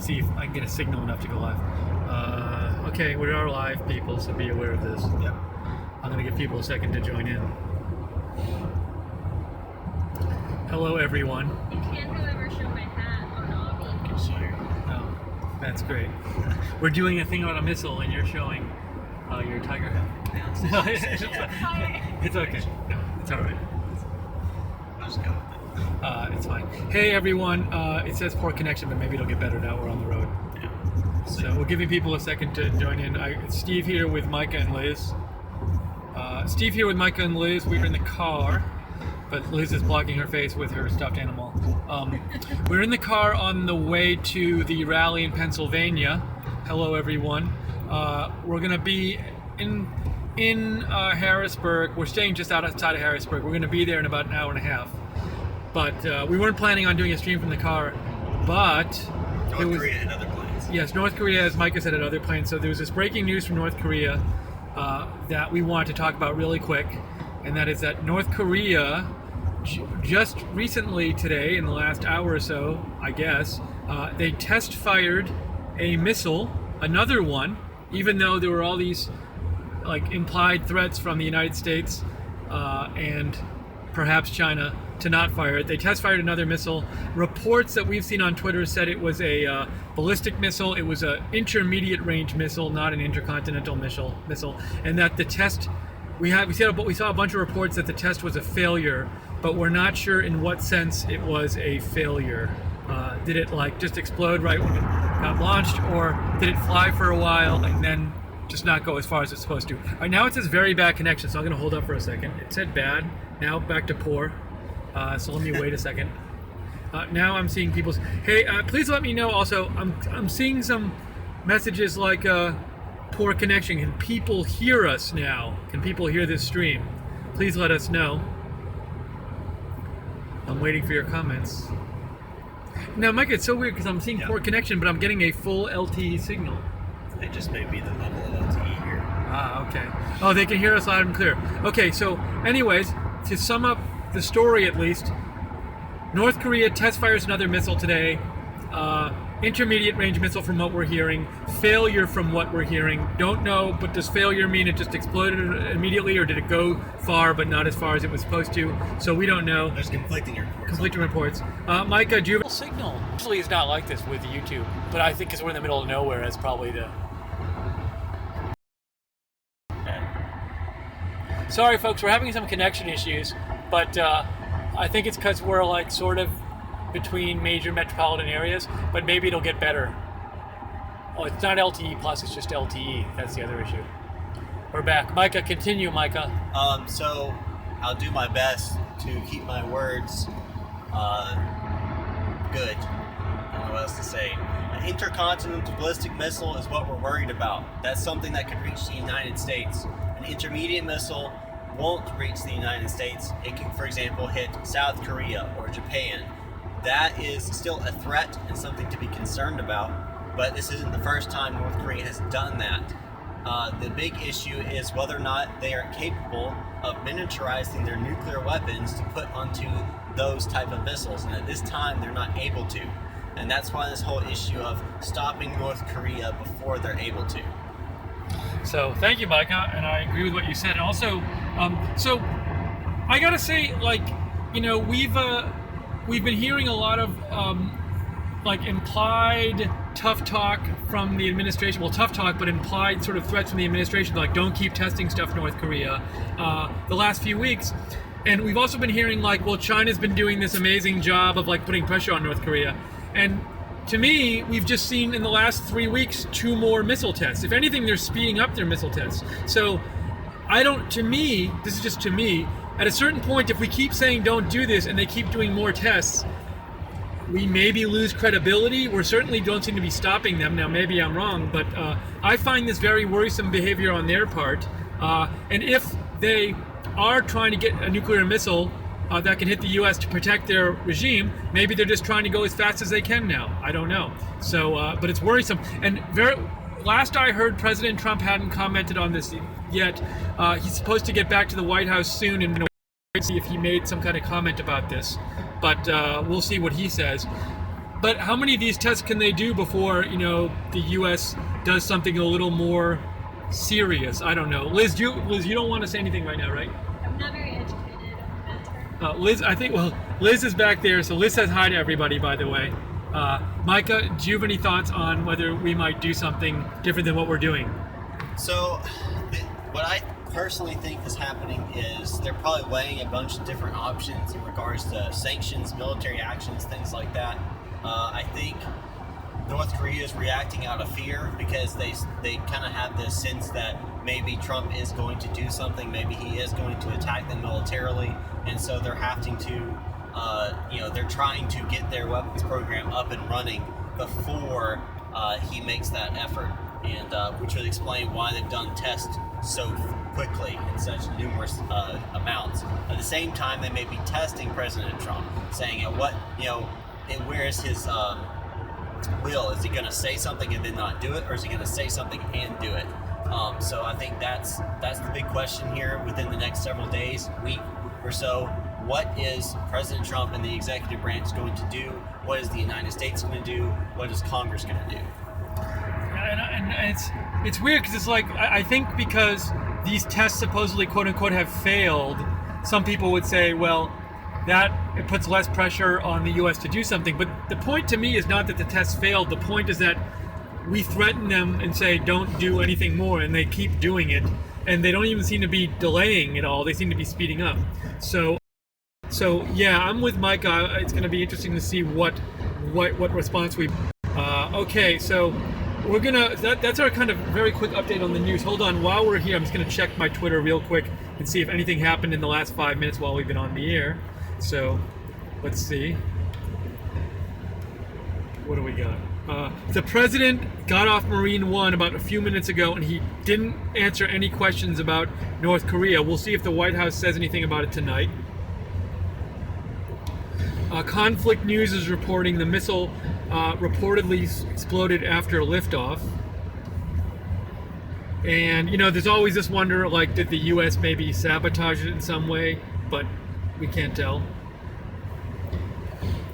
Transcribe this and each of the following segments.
see if I can get a signal enough to go live. Okay, we are live, people, so be aware of this. Yep. I'm going to give people a second to join in. Hello, everyone. You can, however, show my hat on Obby. Oh, that's great. We're doing a thing on a missile, and you're showing your tiger hat. It's okay. No, it's all right. I'll just go with it. It's fine. Hey, everyone. It says poor connection, but maybe it'll get better now we're on the road. Yeah. So we're giving people a second to join in. It's Steve here with Micah and Liz. Steve here with Micah and Liz. We're in the car, but Liz is blocking her face with her stuffed animal. We're in the car on the way to the rally in Pennsylvania. Hello, everyone. We're going to be in Harrisburg. We're staying just outside of Harrisburg. We're going to be there in about an hour and a half. But we weren't planning on doing a stream from the car. But North Korea and other planes. Yes, North Korea, as Micah said, at other planes. So there was this breaking news from North Korea that we wanted to talk about really quick, and that is that North Korea just recently today, in the last hour or so, I guess, they test fired a missile, another one, even though there were all these implied threats from the United States and perhaps China to not fire it. They test fired another missile. Reports that we've seen on Twitter said it was a ballistic missile. It was an intermediate range missile, not an intercontinental missile. And that the test, we saw a bunch of reports that the test was a failure, but we're not sure in what sense it was a failure. Did it just explode right when it got launched, or did it fly for a while and then just not go as far as it's supposed to? All right, now it says very bad connection, so I'm going to hold up for a second. It said bad, now back to poor. So let me wait a second. Now I'm seeing people's. Hey, please let me know. Also, I'm seeing some messages like poor connection. Can people hear us now? Can people hear this stream? Please let us know. I'm waiting for your comments. Now, Mike, it's so weird because I'm seeing poor connection, but I'm getting a full LTE signal. It just may be the level of LTE here. Ah, okay. Oh, they can hear us loud and clear. Okay, so anyways, to sum up the story at least, North Korea test fires another missile today. Intermediate range missile from what we're hearing. Failure from what we're hearing. Don't know, but does failure mean it just exploded immediately, or did it go far but not as far as it was supposed to? So we don't know. There's conflicting reports. Micah, do you have a signal? Usually it's not like this with YouTube, but I think because we're in the middle of nowhere, that's probably the... Sorry folks, we're having some connection issues, but I think it's because we're sort of between major metropolitan areas, but maybe it'll get better. Oh, it's not LTE plus, it's just LTE. That's the other issue. We're back. Micah, continue, Micah. So I'll do my best to keep my words good. I don't know what else to say. An intercontinental ballistic missile is what we're worried about. That's something that could reach the United States. An intermediate missile won't reach the United States. It can, for example, hit South Korea or Japan. That is still a threat and something to be concerned about, but this isn't the first time North Korea has done that. The big issue is whether or not they are capable of miniaturizing their nuclear weapons to put onto those type of missiles, and at this time they're not able to. And that's why this whole issue of stopping North Korea before they're able to. So thank you, Micah, and I agree with what you said. And also, so I gotta say, we've been hearing a lot of implied tough talk from the administration. Well, tough talk, but implied sort of threats from the administration, like don't keep testing stuff, North Korea, the last few weeks. And we've also been hearing China's been doing this amazing job of putting pressure on North Korea. And to me, we've just seen in the last 3 weeks 2 more missile tests. If anything, they're speeding up their missile tests. So to me, this is just to me, at a certain point, if we keep saying don't do this and they keep doing more tests, we maybe lose credibility. We certainly don't seem to be stopping them. Now, maybe I'm wrong, but I find this very worrisome behavior on their part. And if they are trying to get a nuclear missile that can hit the U.S. to protect their regime, maybe they're just trying to go as fast as they can now. I don't know. So, but it's worrisome. And last I heard, President Trump hadn't commented on this yet. He's supposed to get back to the White House soon, and see if he made some kind of comment about this. But we'll see what he says. But how many of these tests can they do before the U.S. does something a little more serious? I don't know. Liz, you don't want to say anything right now, right? I'm not very educated on the matter. Liz, I think. Well, Liz is back there, so Liz says hi to everybody. By the way, Micah, do you have any thoughts on whether we might do something different than what we're doing? So, what I personally think is happening is they're probably weighing a bunch of different options in regards to sanctions, military actions, things like that. I think North Korea is reacting out of fear because they kind of have this sense that maybe Trump is going to do something, maybe he is going to attack them militarily, and so they're having to, they're trying to get their weapons program up and running before he makes that effort, and which would explain why they've done tests so quickly in such numerous amounts. At the same time, they may be testing President Trump, saying, where is his will? Is he going to say something and then not do it, or is he going to say something and do it? So I think that's the big question here within the next several days, week or so. What is President Trump and the executive branch going to do? What is the United States going to do? What is Congress going to do? And it's weird because it's like I think because these tests supposedly quote unquote have failed, some people would say, well, that it puts less pressure on the U.S. to do something. But the point to me is not that the tests failed. The point is that we threaten them and say don't do anything more, and they keep doing it, and they don't even seem to be delaying at all. They seem to be speeding up. So yeah, I'm with Micah. It's going to be interesting to see what response we. Okay, so we're gonna. That's our kind of very quick update on the news. Hold on, while we're here, I'm just going to check my Twitter real quick and see if anything happened in the last 5 minutes while we've been on the air. So let's see. What do we got? The president got off Marine One about a few minutes ago, and he didn't answer any questions about North Korea. We'll see if the White House says anything about it tonight. Conflict News is reporting the missile reportedly exploded after liftoff. And, there's always this wonder, like, did the U.S. maybe sabotage it in some way? But we can't tell.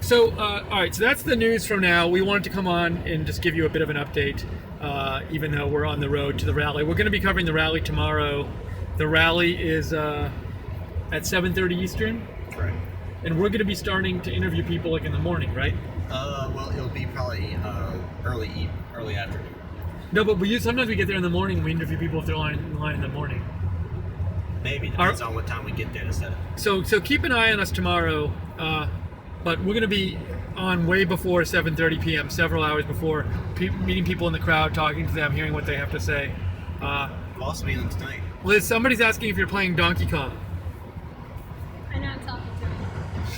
So, all right, so that's the news from now. We wanted to come on and just give you a bit of an update, even though we're on the road to the rally. We're going to be covering the rally tomorrow. The rally is at 7:30 Eastern. Correct. And we're going to be starting to interview people like in the morning, right? Well, it'll be probably early afternoon. No, but sometimes we get there in the morning and we interview people if they're in line in the morning. Maybe, depends on what time we get there to set it. So keep an eye on us tomorrow, but we're going to be on way before 7:30 p.m., several hours before, meeting people in the crowd, talking to them, hearing what they have to say. We'll also be on tonight. Liz, somebody's asking if you're playing Donkey Kong. I know I'm talking to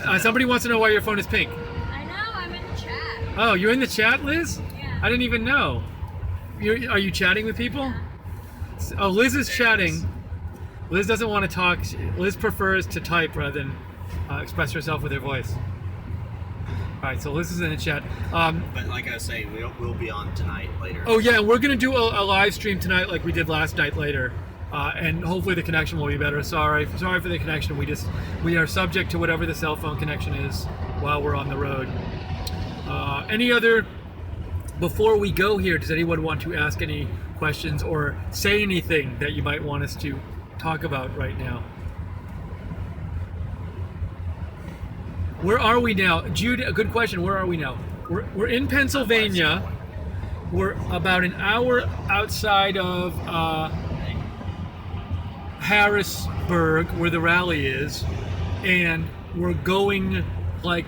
him. Somebody wants to know why your phone is pink. I know, I'm in the chat. Oh, you're in the chat, Liz? Yeah. I didn't even know. Are you chatting with people? Oh, Liz is chatting. Liz doesn't want to talk. Liz prefers to type rather than express herself with her voice. All right, so Liz is in the chat. But like I was saying, we'll be on tonight later. Oh yeah, we're gonna do a live stream tonight, like we did last night later, and hopefully the connection will be better. Sorry for the connection. We are subject to whatever the cell phone connection is while we're on the road. Any other? Before we go here, does anyone want to ask any questions or say anything that you might want us to talk about right now? Where are we now? Jude, a good question. Where are we now? We're in Pennsylvania. We're about an hour outside of Harrisburg, where the rally is, and we're going like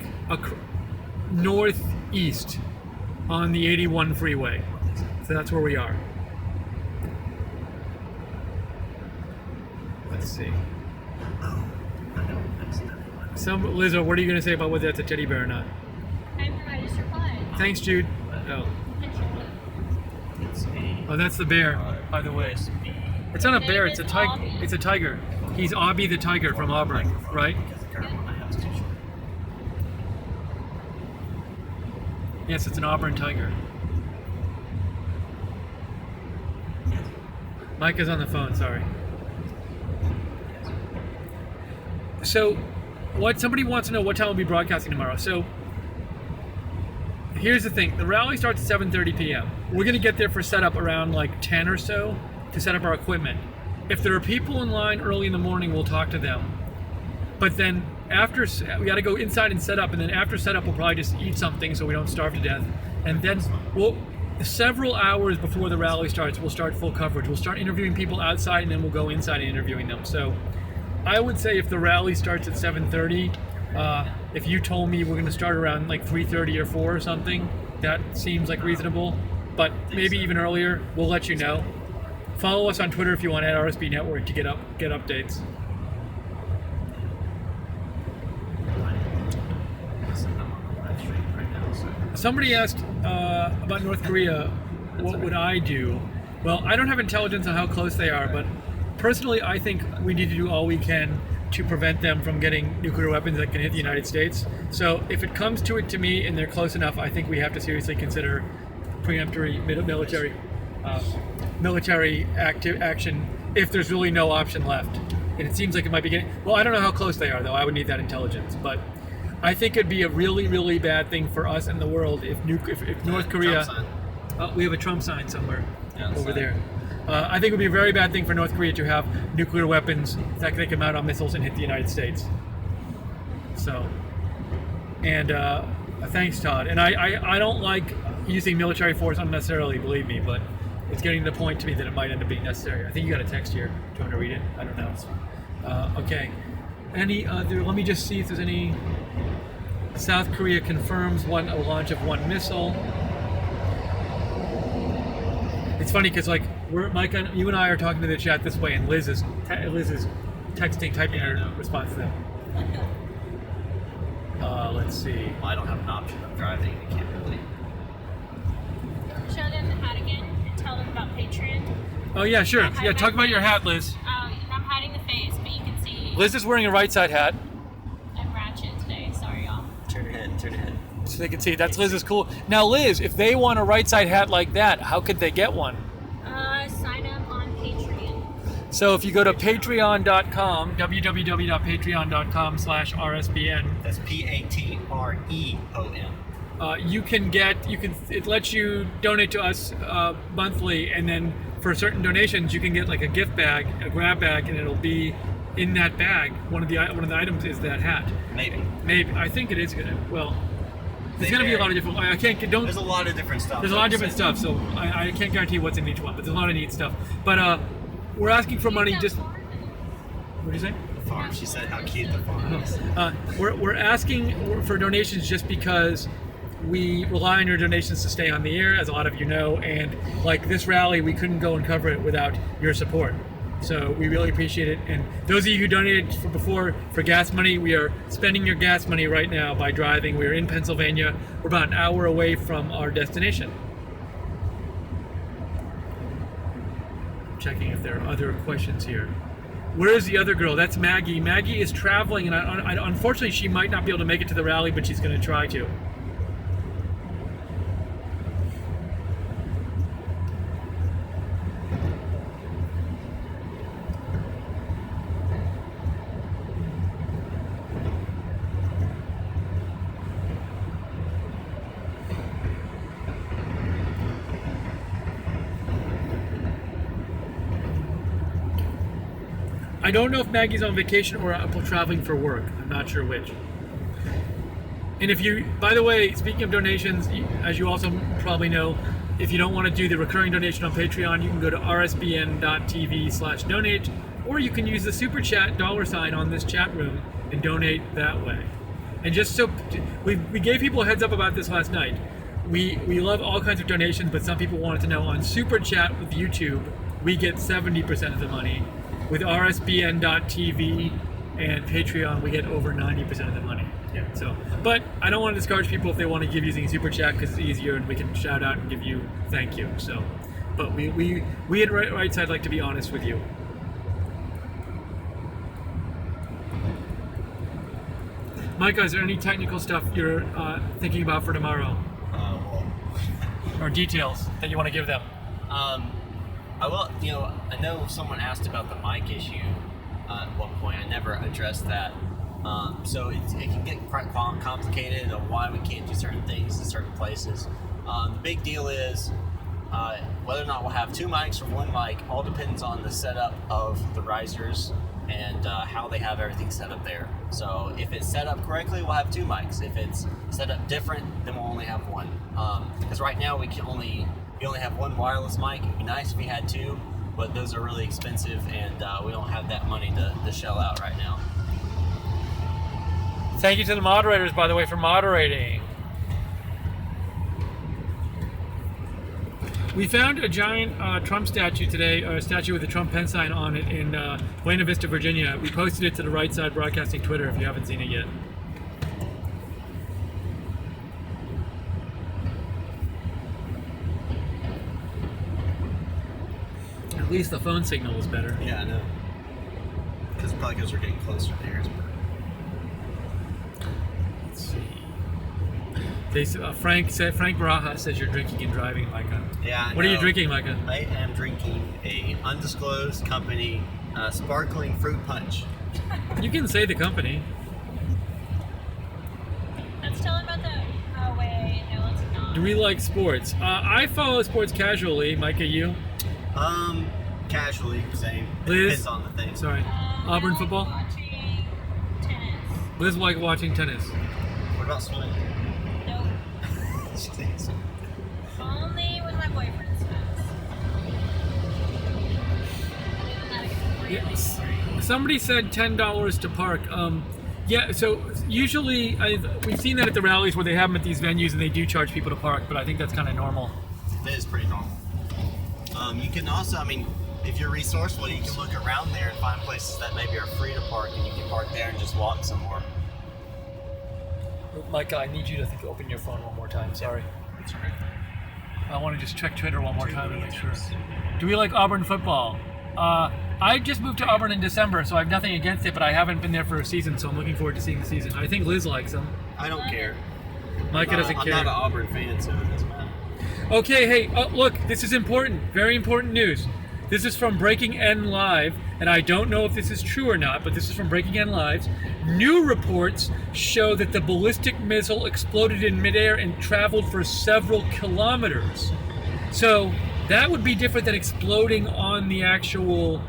northeast on the 81 freeway. So that's where we are. Let's see. Liz, what are you going to say about whether that's a teddy bear or not? I just replied. Thanks, Jude. Oh, that's the bear, by the way. It's not a bear, it's a tiger. It's a tiger. He's Obby the tiger from Auburn, right? Yes, it's an Auburn tiger. Mike is on the phone, sorry. So, somebody wants to know what time we'll be broadcasting tomorrow. So, here's the thing: the rally starts at 7:30 p.m. We're gonna get there for setup around like 10 or so to set up our equipment. If there are people in line early in the morning, we'll talk to them. But then after, we got to go inside and set up, and then after setup, we'll probably just eat something so we don't starve to death. And then several hours before the rally starts, we'll start full coverage. We'll start interviewing people outside, and then we'll go inside and interviewing them. So I would say if the rally starts at 7:30, if you told me we're going to start around like 3:30 or 4 or something, that seems like reasonable. But maybe even earlier, we'll let you know. Follow us on Twitter if you want at RSB Network to get updates. Somebody asked about North Korea, what would I do? Well, I don't have intelligence on how close they are, but personally I think we need to do all we can to prevent them from getting nuclear weapons that can hit the United States. So if it comes to it to me and they're close enough, I think we have to seriously consider preemptory military action if there's really no option left. And it seems like it might be getting... Well, I don't know how close they are, though. I would need that intelligence. But I think it'd be a really, really bad thing for us and the world if North Korea... we have a Trump sign somewhere over there. I think it would be a very bad thing for North Korea to have nuclear weapons that they can mount on missiles and hit the United States. So, and thanks, Todd. And I don't like using military force unnecessarily, believe me, but it's getting to the point to me that it might end up being necessary. I think you got a text here. Do you want to read it? I don't know. Okay. Any other? Let me just see if there's any. South Korea confirms a launch of one missile. It's funny because like Mike, you and I are talking to the chat this way, and Liz is texting, typing her response to them. Let's see. Well, I don't have an option. I'm driving. I can't really. Show them the hat again and tell them about Patreon. Oh yeah, sure. Yeah, talk about your hat, Liz. I'm hiding the face, but you can see. Liz is wearing a right side hat. I'm ratchet today. Sorry, y'all. Turn your head. So they can see. That's Liz's cool. Now, Liz, if they want a right side hat like that, how could they get one? Sign up on Patreon. So if you go to patreon.com, www.patreon.com/RSBN. That's Patreon. It lets you donate to us monthly, and then for certain donations, you can get like a gift bag, a grab bag, and it'll be in that bag. One of the items is that hat. Maybe. I think it is gonna. Well, there's gonna be a lot of different. There's a lot of different stuff. There's a lot of different stuff, so I can't guarantee what's in each one, but there's a lot of neat stuff. But we're asking for money just. What did you say? The farm. She said how cute the farm is. We're asking for donations just because we rely on your donations to stay on the air, as a lot of you know, and like this rally, we couldn't go and cover it without your support. So we really appreciate it. And those of you who donated before for gas money, we are spending your gas money right now by driving. We're in Pennsylvania. We're about an hour away from our destination. Checking if there are other questions here. Where is the other girl? That's Maggie. Maggie is traveling, and unfortunately she might not be able to make it to the rally, but she's going to try to. I don't know if Maggie's on vacation or traveling for work. I'm not sure which. And if you, by the way, speaking of donations, as you also probably know, if you don't want to do the recurring donation on Patreon, you can go to rsbn.tv/donate, or you can use the super chat $ on this chat room and donate that way. And just so, we gave people a heads up about this last night. We love all kinds of donations, but some people wanted to know on super chat with YouTube, we get 70% of the money. With rsbn.tv and Patreon, we get over 90% of the money. Yeah. So, but I don't want to discourage people if they want to give using Super Chat because it's easier and we can shout out and give you thank you. So, but we at Right Side like to be honest with you. Micah, is there any technical stuff you're thinking about for tomorrow? Or details that you want to give them? I know someone asked about the mic issue at one point. I never addressed that. So it can get quite complicated on why we can't do certain things in certain places. The big deal is whether or not we'll have two mics or one mic all depends on the setup of the risers and how they have everything set up there. So if it's set up correctly, we'll have two mics. If it's set up different, then we'll only have one. Because right now we only have one wireless mic. It'd be nice if we had two, but those are really expensive, and we don't have that money to shell out right now. Thank you to the moderators, by the way, for moderating. We found a giant Trump statue today, a statue with a Trump pen sign on it in Buena Vista, Virginia. We posted it to the Right Side Broadcasting Twitter if you haven't seen it yet. At least the phone signal is better. Yeah, I know. Probably because we're getting closer to theirs. Let's see. Frank Baraja says you're drinking and driving, Micah. Yeah, I What are you know. drinking, Micah? I am drinking a undisclosed company sparkling fruit punch. You can say the company. Let's tell him about the. Oh wait, no, let's not. Do we like sports? I follow sports casually. Micah, you? Casually, same. It Liz? depends on the thing. Sorry. Auburn I like football? Watching tennis. Liz like watching tennis. What about swimming? Nope. Only when my boyfriend swims. Other than that, it's really Yes. boring. Somebody said $10 to park. Yeah, so usually we've seen that at the rallies where they have them at these venues and they do charge people to park, but I think that's kind of normal. That is pretty normal. You can also, if you're resourceful, you can look around there and find places that maybe are free to park, and you can park there and just walk somewhere. Micah, I need you to open your phone one more time. Sorry. That's right. I want to just check Twitter one more time to make sure. Do we like Auburn football? I just moved to Auburn in December, so I have nothing against it, but I haven't been there for a season, so I'm looking forward to seeing the season. I think Liz likes them. I don't care. Micah doesn't I'm care. not an Auburn fan, so it doesn't matter. Okay, hey, look, this is important. Very important news. This is from Breaking N Live, and I don't know if this is true or not, but this is from Breaking N Live. New reports show that the ballistic missile exploded in midair and traveled for several kilometers. So that would be different than exploding on the actual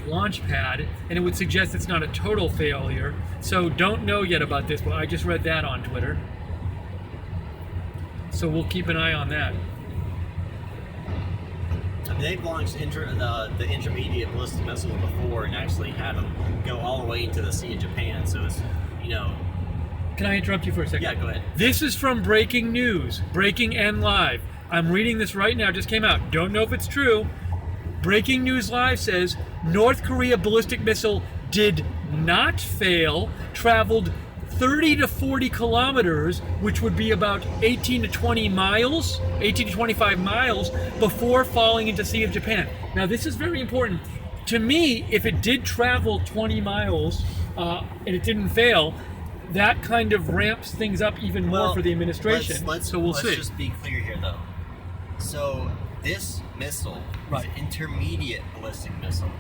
launch pad, and it would suggest it's not a total failure. So don't know yet about this, but I just read that on Twitter. So we'll keep an eye on that. They've launched the intermediate ballistic missiles before and actually had them go all the way into the Sea of Japan. So it's, Can I interrupt you for a second? Yeah, go ahead. This is from Breaking News, Breaking N Live. I'm reading this right now, just came out. Don't know if it's true. Breaking News Live says North Korea ballistic missile did not fail, traveled 30 to 40 kilometers, which would be about 18 to 20 miles, 18 to 25 miles, before falling into Sea of Japan. Now, this is very important. To me, if it did travel 20 miles and it didn't fail, that kind of ramps things up even more for the administration. Let's see. just be clear here, though. So this missile is an intermediate ballistic missile.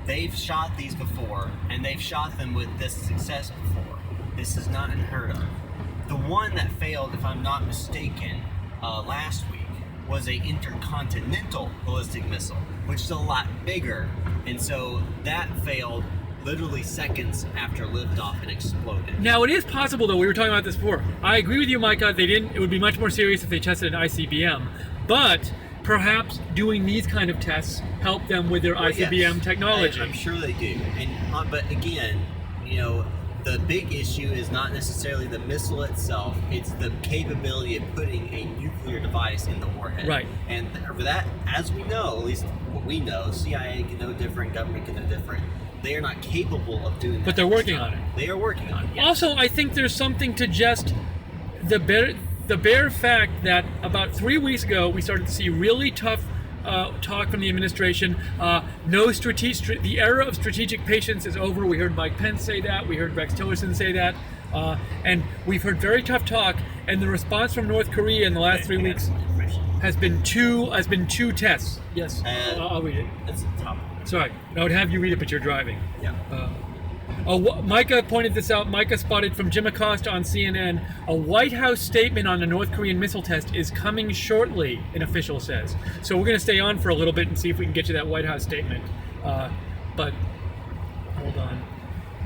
They've shot these before, and they've shot them with this success before. This is not unheard of. The one that failed, if I'm not mistaken, last week was a intercontinental ballistic missile, which is a lot bigger, and so that failed literally seconds after liftoff and exploded. Now, it is possible, though, we were talking about this before. I agree with you, Micah, it would be much more serious if they tested an ICBM, but perhaps doing these kind of tests help them with their ICBM technology. I'm sure they do. But again, the big issue is not necessarily the missile itself, it's the capability of putting a nuclear device in the warhead. Right. And for that, as we know, at least what we know, CIA can know different, government can know different, they are not capable of doing that. But they're working on it. They are working on it. Yes. Also, I think there's something to just the bare fact that about 3 weeks ago, we started to see really tough talk from the administration. The era of strategic patience is over. We heard Mike Pence say that. We heard Rex Tillerson say that. And we've heard very tough talk. And the response from North Korea in the last 3 weeks has been two tests. Yes, I'll read it. That's the top. Sorry, I would have you read it, but you're driving. Yeah. Micah pointed this out. Micah spotted from Jim Acosta on CNN. A White House statement on the North Korean missile test is coming shortly, an official says. So we're going to stay on for a little bit and see if we can get to that White House statement. But hold on.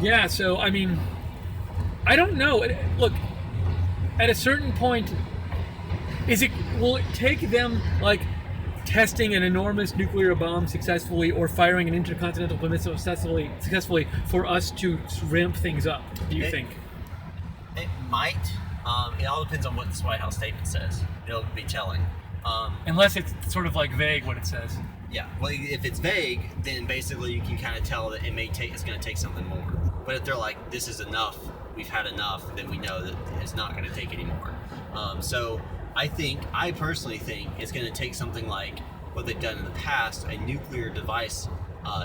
Yeah, so, I mean, I don't know. Look, at a certain point, will it take them, like, testing an enormous nuclear bomb successfully or firing an intercontinental missile successfully for us to ramp things up, do you think? It might. It all depends on what this White House statement says. It'll be telling. Unless it's sort of like vague what it says. Yeah. Well, if it's vague, then basically you can kind of tell that it's going to take something more. But if they're like, this is enough, we've had enough, then we know that it's not going to take any more. So I personally think it's going to take something like what they've done in the past, a nuclear device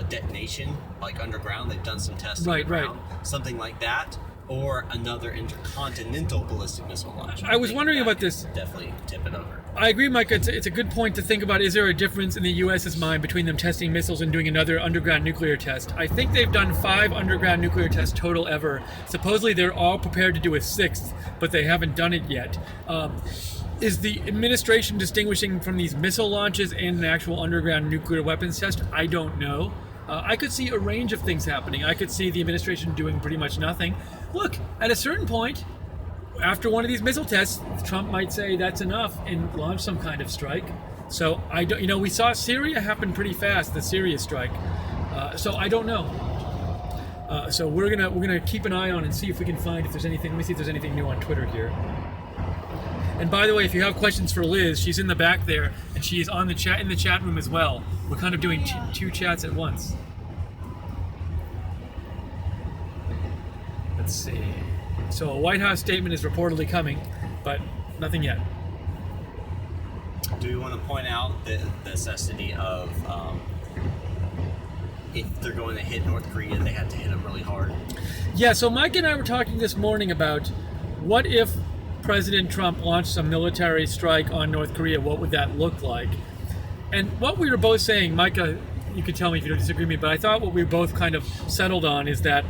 detonation, like underground. They've done some tests underground, something like that, or another intercontinental ballistic missile launch. I was wondering about this. Definitely tip it over. I agree, Mike. It's a good point to think about. Is there a difference in the U.S.'s mind between them testing missiles and doing another underground nuclear test? I think they've done 5 underground nuclear tests total ever. Supposedly they're all prepared to do a 6th, but they haven't done it yet. Is the administration distinguishing from these missile launches and an actual underground nuclear weapons test? I don't know. I could see a range of things happening. I could see the administration doing pretty much nothing. Look, at a certain point, after one of these missile tests, Trump might say that's enough and launch some kind of strike. So I don't, we saw Syria happen pretty fast, the Syria strike. So I don't know. So we're gonna keep an eye on and see if we can find if there's anything. Let me see if there's anything new on Twitter here. And by the way, if you have questions for Liz, she's in the back there, and she is in the chat room as well. We're kind of doing two chats at once. Let's see. So a White House statement is reportedly coming, but nothing yet. Do we want to point out the necessity of if they're going to hit North Korea, they have to hit them really hard? Yeah, so Mike and I were talking this morning about what if President Trump launched a military strike on North Korea, what would that look like? And what we were both saying, Micah, you can tell me if you don't disagree with me, but I thought what we both kind of settled on is that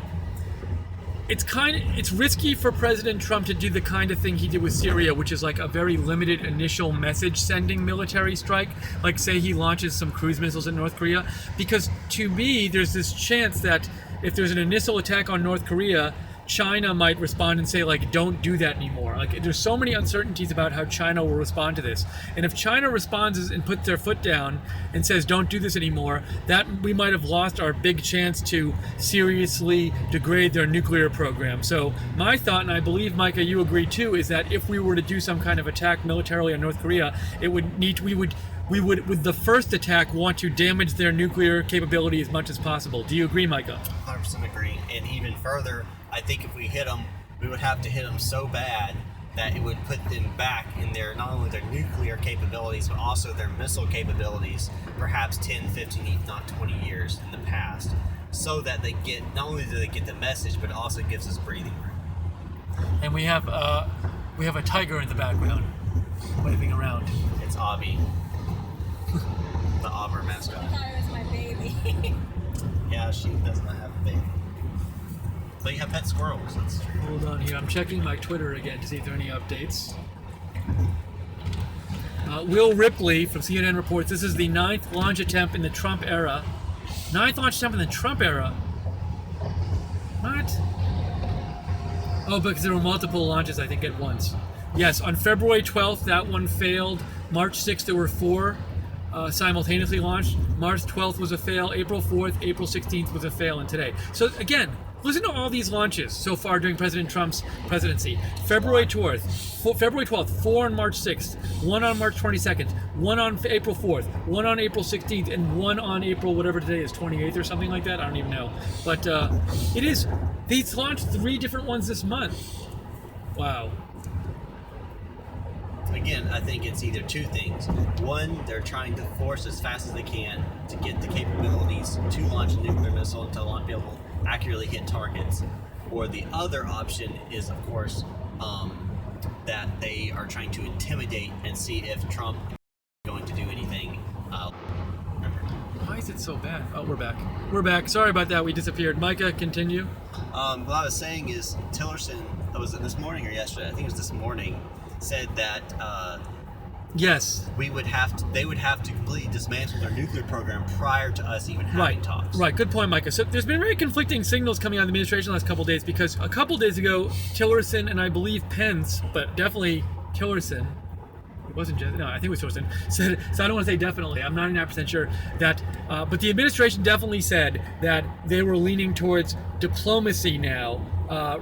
it's risky for President Trump to do the kind of thing he did with Syria, which is like a very limited initial message sending military strike, like say he launches some cruise missiles in North Korea, because to me there's this chance that if there's an initial attack on North Korea, China might respond and say, like, don't do that anymore. Like, there's so many uncertainties about how China will respond to this. And if China responds and puts their foot down and says, don't do this anymore, that we might have lost our big chance to seriously degrade their nuclear program. So my thought, and I believe, Micah, you agree too, is that if we were to do some kind of attack militarily on North Korea, we would, with the first attack, want to damage their nuclear capability as much as possible. Do you agree, Micah? 100% agree. And even further, I think if we hit them, we would have to hit them so bad that it would put them back in not only their nuclear capabilities, but also their missile capabilities, perhaps 10, 15, if not 20 years in the past, so that they not only do they get the message, but it also gives us breathing room. And we have a tiger in the background, waving around. It's Abby, the Auburn mascot. I thought it was my baby. Yeah, she does not have a baby. But you have pet squirrels. That's true. Hold on here. I'm checking my Twitter again to see if there are any updates. Will Ripley from CNN reports this is the 9th launch attempt in the Trump era. 9th launch attempt in the Trump era? What? Oh, because there were multiple launches, I think, at once. Yes, on February 12th, that one failed. March 6th, there were 4 simultaneously launched. March 12th was a fail. April 4th, April 16th was a fail, and today. So again, listen to all these launches so far during President Trump's presidency. February 12th, 4 on March 6th, 1 on March 22nd, 1 on April 4th, 1 on April 16th, and 1 on April, whatever today is, 28th or something like that. I don't even know. But these launched 3 different ones this month. Wow. Again, I think it's either 2 things. One, they're trying to force as fast as they can to get the capabilities to launch a nuclear missile and to be able to accurately hit targets. Or the other option is, of course, that they are trying to intimidate and see if Trump is going to do anything. Why is it It's so bad. Oh, we're back. We're back. Sorry about that. We disappeared. Micah, continue. What I was saying is Tillerson, was it this morning or yesterday? I think it was this morning, said that Yes. they would have to completely dismantle their nuclear program prior to us even having talks. Right. Good point, Micah. So there's been very conflicting signals coming out of the administration the last couple of days, because a couple of days ago, Tillerson and I believe Pence, but definitely Tillerson, it wasn't just, no, I think it was Tillerson, said, so I don't want to say definitely, I'm 99% sure, that, but the administration definitely said that they were leaning towards diplomacy now,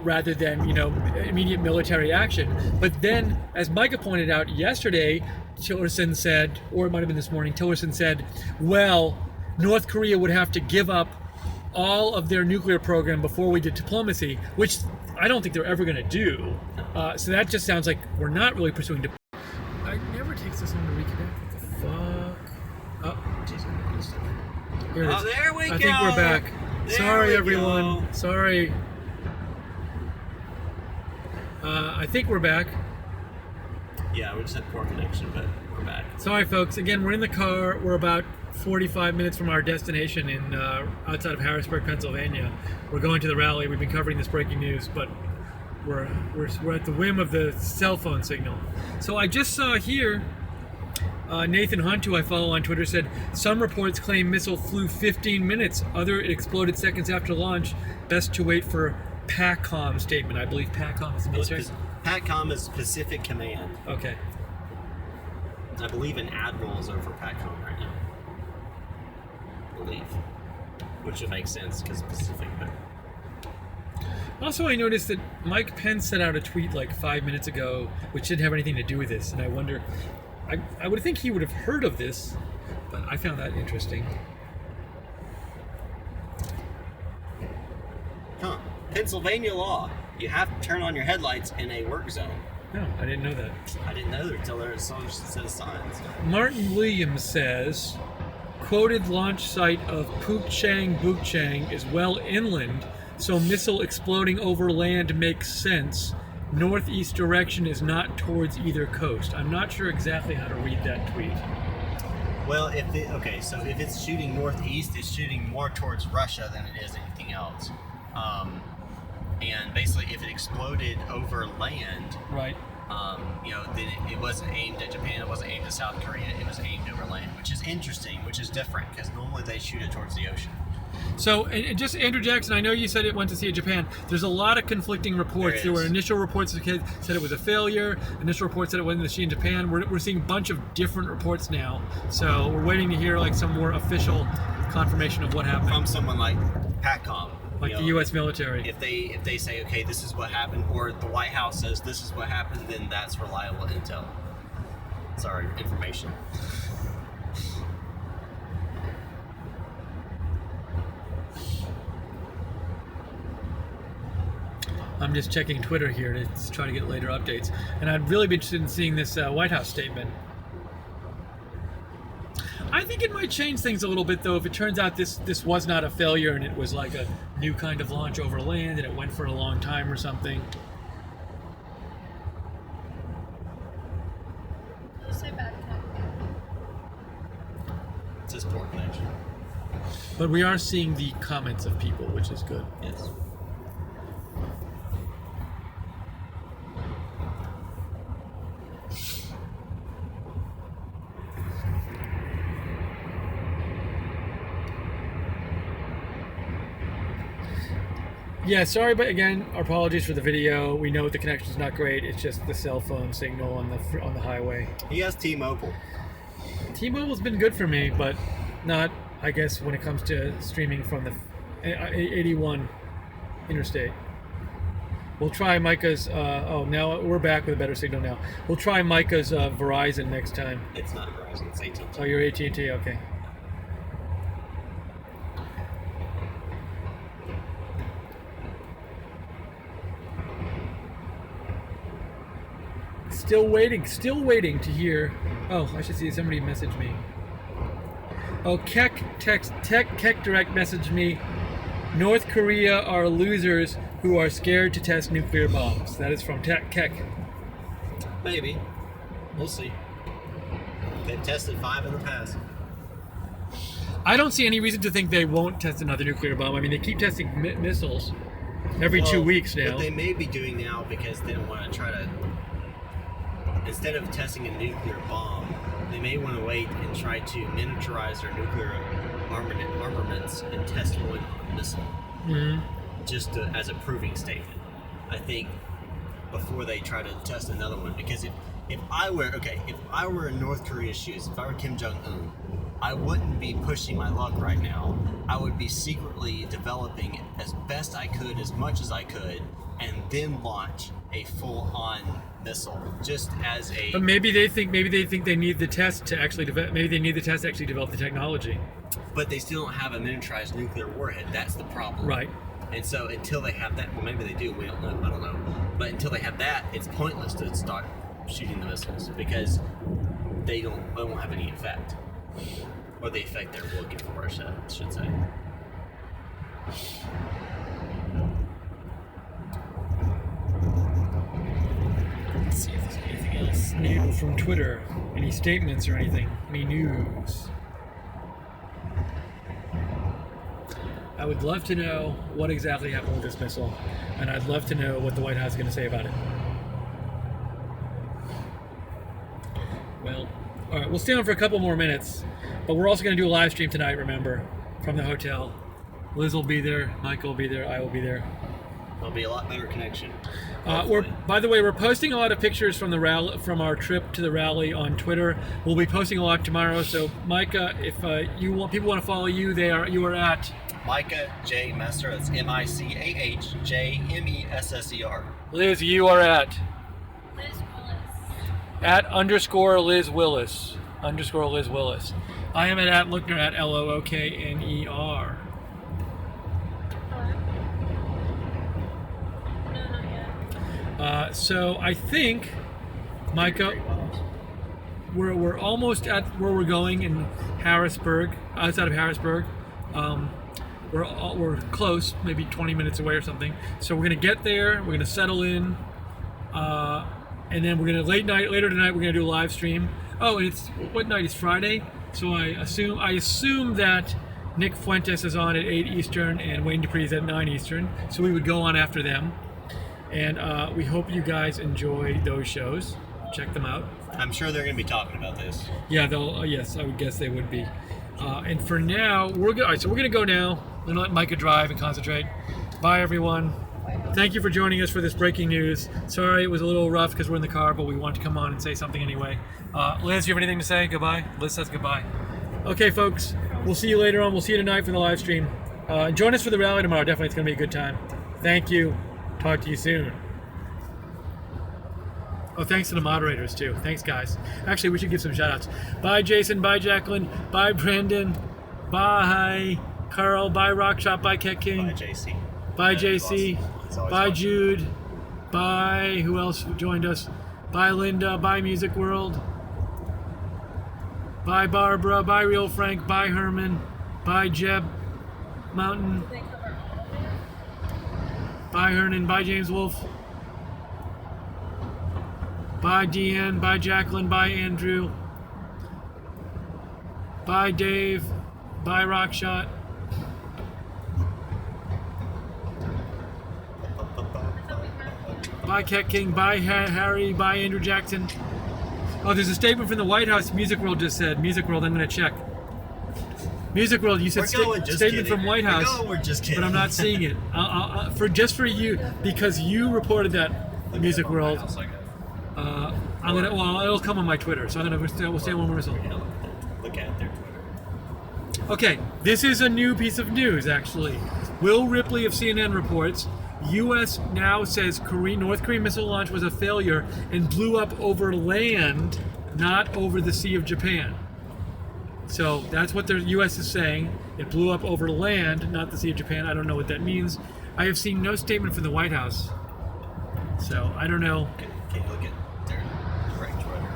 rather than, immediate military action. But then, as Micah pointed out yesterday, Tillerson said, or it might have been this morning, Tillerson said, well, North Korea would have to give up all of their nuclear program before we did diplomacy, which I don't think they're ever going to do. So that just sounds like we're not really pursuing diplomacy. It never takes this long to reconnect. What the fuck? Oh, jeez. Here it is. Oh, there we go. I think we're back. Sorry, everyone. Go. Sorry. I think we're back. Yeah, we just had poor connection, but we're back. Sorry, folks. Again, we're in the ar. We're about 45 minutes from our destination in outside of Harrisburg, Pennsylvania. We're going to the rally. We've been covering this breaking news, but we're at the whim of the cell phone signal. So I just saw here, Nathan Hunt, who I follow on Twitter, said some reports claim missile flew 15 minutes. Other it exploded seconds after launch. Best to wait for PACOM statement. I believe PACOM is the military. PACOM is Pacific Command. Okay. I believe an admiral is over PACOM right now. I believe. Which would make sense because Pacific, but... Also, I noticed that Mike Pence sent out a tweet like 5 minutes ago, which didn't have anything to do with this, and I wonder... I would think he would have heard of this, but I found that interesting. Huh. Pennsylvania law. You have to turn on your headlights in a work zone. No, I didn't know that. I didn't know that until there was some set of signs. Martin Williams says, quoted launch site of Pukchang is well inland, so missile exploding over land makes sense. Northeast direction is not towards either coast. I'm not sure exactly how to read that tweet. Well, so if it's shooting northeast, it's shooting more towards Russia than it is anything else. And basically, if it exploded over land, right? Then it wasn't aimed at Japan, it wasn't aimed at South Korea, it was aimed over land, which is interesting, which is different, because normally they shoot it towards the ocean. So, and just Andrew Jackson, I know you said it went to see it in Japan. There's a lot of conflicting reports. There were initial reports that said it was a failure. Initial reports said it went to see in Japan. We're seeing a bunch of different reports now. So we're waiting to hear like some more official confirmation of what happened. From someone like PACOM. Like the U.S. military. If they say, okay, this is what happened, or the White House says this is what happened, then that's reliable intel. Sorry, information. I'm just checking Twitter here to try to get later updates. And I'd really be interested in seeing this White House statement. I think it might change things a little bit, though, if it turns out this was not a failure and it was like a new kind of launch over land and it went for a long time or something. You say bad connection. It's just poor connection. But we are seeing the comments of people, which is good. Yes. Yeah, sorry, but again, our apologies for the video. We know the connection's not great. It's just the cell phone signal on the highway. He has T-Mobile. T-Mobile's been good for me, but not, I guess, when it comes to streaming from the 81 interstate. We'll try Micah's. Now we're back with a better signal now. We'll try Micah's Verizon next time. It's not Verizon. It's AT&T. Oh, you're AT&T. Okay. Still waiting to hear. Oh, I should see somebody message me. Oh, Keck Direct messaged me. North Korea are losers who are scared to test nuclear bombs. That is from Keck. Maybe. We'll see. They've tested 5 in the past. I don't see any reason to think they won't test another nuclear bomb. I mean, they keep testing missiles every 2 weeks now. What they may be doing now, because they don't want to try to, instead of testing a nuclear bomb, they may want to wait and try to miniaturize their nuclear armaments and test one missile, just as a proving statement. I think before they try to test another one, because if I were in North Korea's shoes, if I were Kim Jong-un, I wouldn't be pushing my luck right now. I would be secretly developing as best I could, as much as I could, and then launch a full-on missile, just as a. But maybe they think they need the test to actually develop. Maybe they need the test to actually develop the technology. But they still don't have a miniaturized nuclear warhead. That's the problem. Right. And so until they have that, well, maybe they do. We don't know. I don't know. But until they have that, it's pointless to start shooting the missiles because they won't have any effect, or the effect they're looking for, I should say. Let's see if there's anything else new from Twitter. Any statements or anything? Any news? I would love to know what exactly happened with this missile, and I'd love to know what the White House is going to say about it. Well, all right, we'll stay on for a couple more minutes, but we're also going to do a live stream tonight, remember, from the hotel. Liz will be there, Mike will be there, I will be there. There'll be a lot better connection. By the way, we're posting a lot of pictures from the rally, from our trip to the rally on Twitter. We'll be posting a lot tomorrow. So, Micah, if people want to follow you, you are at Micah J Messer. That's MICAHJMESSER. Liz. You are at Liz Willis. @_Liz Willis _Liz Willis. I am at Lookner at LOOKNER. So I think, Micah, we're almost at where we're going in Harrisburg, outside of Harrisburg. We're close, maybe 20 minutes away or something. So we're gonna get there. We're gonna settle in, and then we're gonna later tonight. We're gonna do a live stream. Oh, and it's what night? It's Friday. So I assume that Nick Fuentes is on at 8 Eastern and Wayne Dupree is at 9 Eastern. So we would go on after them. And we hope you guys enjoy those shows. Check them out. I'm sure they're going to be talking about this. Yeah, they'll. Yes, I would guess they would be. And for now, we're good. All right, so we're going to go now. We're going to let Micah drive and concentrate. Bye, everyone. Thank you for joining us for this breaking news. Sorry it was a little rough because we're in the car, but we wanted to come on and say something anyway. Liz, you have anything to say? Goodbye. Liz says goodbye. Okay, folks. We'll see you later on. We'll see you tonight for the live stream. Join us for the rally tomorrow. Definitely, it's going to be a good time. Thank you. Talk to you soon. Oh, thanks to the moderators, too. Thanks, guys. Actually, we should give some shout-outs. Bye, Jason. Bye, Jacqueline. Bye, Brandon. Bye, Carl. Bye, Rockshop. Bye, Cat King. Bye, JC. Bye, JC. Bye, awesome. Jude. Bye. Who else joined us? Bye, Linda. Bye, Music World. Bye, Barbara. Bye, Real Frank. Bye, Herman. Bye, Jeb Mountain. Bye, Hernan. Bye, James Wolfe. Bye, Deanne. Bye, Jacqueline. Bye, Andrew. Bye, Dave. Bye, Rockshot. Bye, Cat King. Bye, Harry. Bye, Andrew Jackson. Oh, there's a statement from the White House. Music World just said. Music World, I'm going to check. Music World, you said statement from White House, we're just kidding. but I'm not seeing it. For you, because you reported that, Music World. I'm gonna. Well, it'll come on my Twitter, so we'll say one more result. Look at their Twitter. Okay, this is a new piece of news, actually. Will Ripley of CNN reports, U.S. now says North Korean missile launch was a failure and blew up over land, not over the Sea of Japan. So that's what the U.S. is saying. It blew up over land, not the Sea of Japan. I don't know what that means. I have seen no statement from the White House. So I don't know. Can you look at their correct Twitter?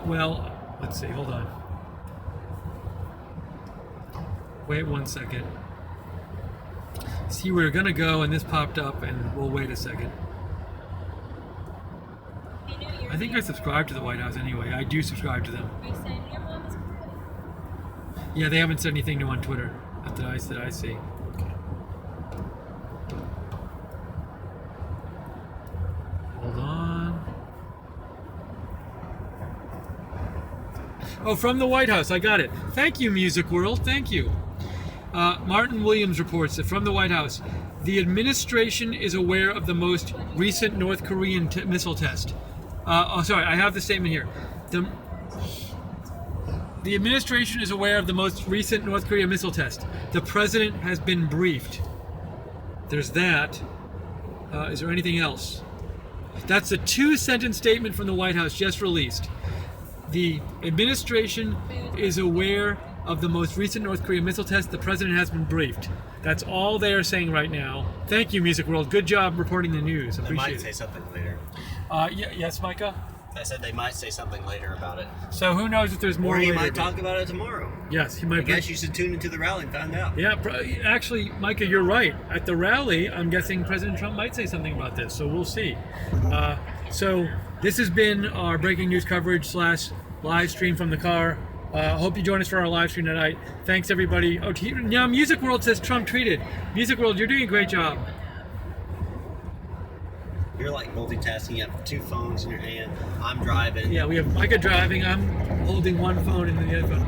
Well, let's see. Hold on. Wait 1 second. See, we were going to go, and this popped up, and we'll wait a second. I think I subscribe to the White House anyway. I do subscribe to them. Are you saying your mom is Yeah, they haven't said anything new on Twitter that I see. Hold on. Oh, from the White House, I got it. Thank you, Music World. Thank you. Martin Williams reports that from the White House, the administration is aware of the most recent North Korean missile test. I have the statement here. The administration is aware of the most recent North Korea missile test. The president has been briefed. There's that. Is there anything else? That's a 2-sentence statement from the White House just released. The administration is aware of the most recent North Korea missile test. The president has been briefed. That's all they are saying right now. Thank you, Music World. Good job reporting the news. They might Appreciate say it. something later. Yes, Micah? I said they might say something later about it. So who knows if there's more Or he later, might but- talk about it tomorrow. Yes, he I might. guess you should tune into the rally and find out. Yeah, actually, Micah, you're right. At the rally, I'm guessing President Trump might say something about this, so we'll see. So this has been our breaking news coverage / live stream from the car. Hope you join us for our live stream tonight. Thanks, everybody. Oh, now Music World says Trump tweeted. Music World, you're doing a great job. You're like multitasking. You have 2 phones in your hand. I'm driving. Yeah, we have Micah driving. I'm holding one phone and then the other phone.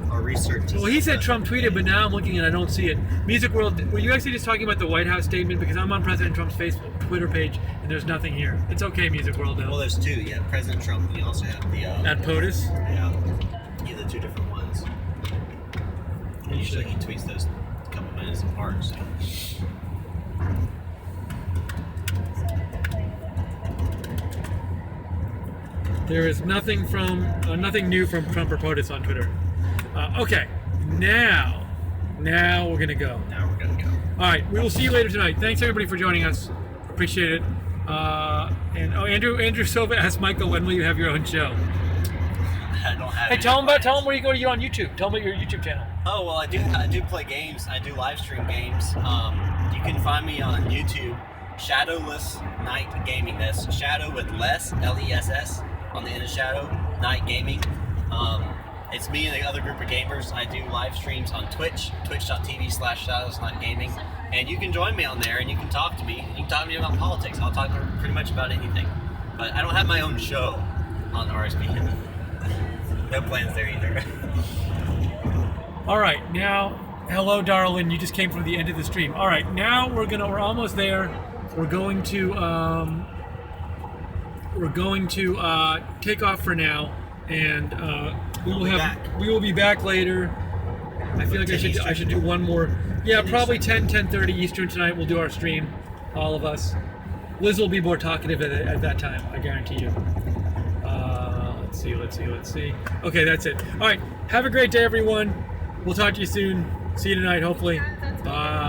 Our research. Well, he said Trump tweeted, but now I'm looking and I don't see it. Music World, were you actually just talking about the White House statement? Because I'm on President Trump's Facebook, Twitter page, and there's nothing here. It's okay, Music World, though. Well, there's 2. You have President Trump, and you also have the. At POTUS? Yeah. The 2 different ones. Usually he tweets those a couple minutes apart. So. There is nothing new from Trump or POTUS on Twitter. Okay, now we're gonna go. Now we're gonna go. All right, we will see you later tonight. Thanks everybody for joining us. Appreciate it. Andrew Silva asked Michael, when will you have your own show? I don't have. Hey, tell him where you go to on YouTube. Tell them about your YouTube channel. Oh well, I do play games. I do live stream games. You can find me on YouTube, Shadowless Night Gaming. That's Shadow with less LESS on the end of Shadow Night Gaming. It's me and the other group of gamers. I do live streams on Twitch, twitch.tv/shadowlessnightgaming, and you can join me on there and you can talk to me. You can talk to me about politics. I'll talk pretty much about anything. But I don't have my own show on RSP. No plans there either. All right, now, hello, darling. You just came from the end of the stream. All right, now we're almost there. We're going to take off for now, and we will be back later. I feel like I should do one more. Yeah, probably 10:30 Eastern tonight. We'll do our stream, all of us. Liz will be more talkative at that time. I guarantee you. Let's see. Okay, that's it. All right. Have a great day, everyone. We'll talk to you soon. See you tonight, hopefully. Bye.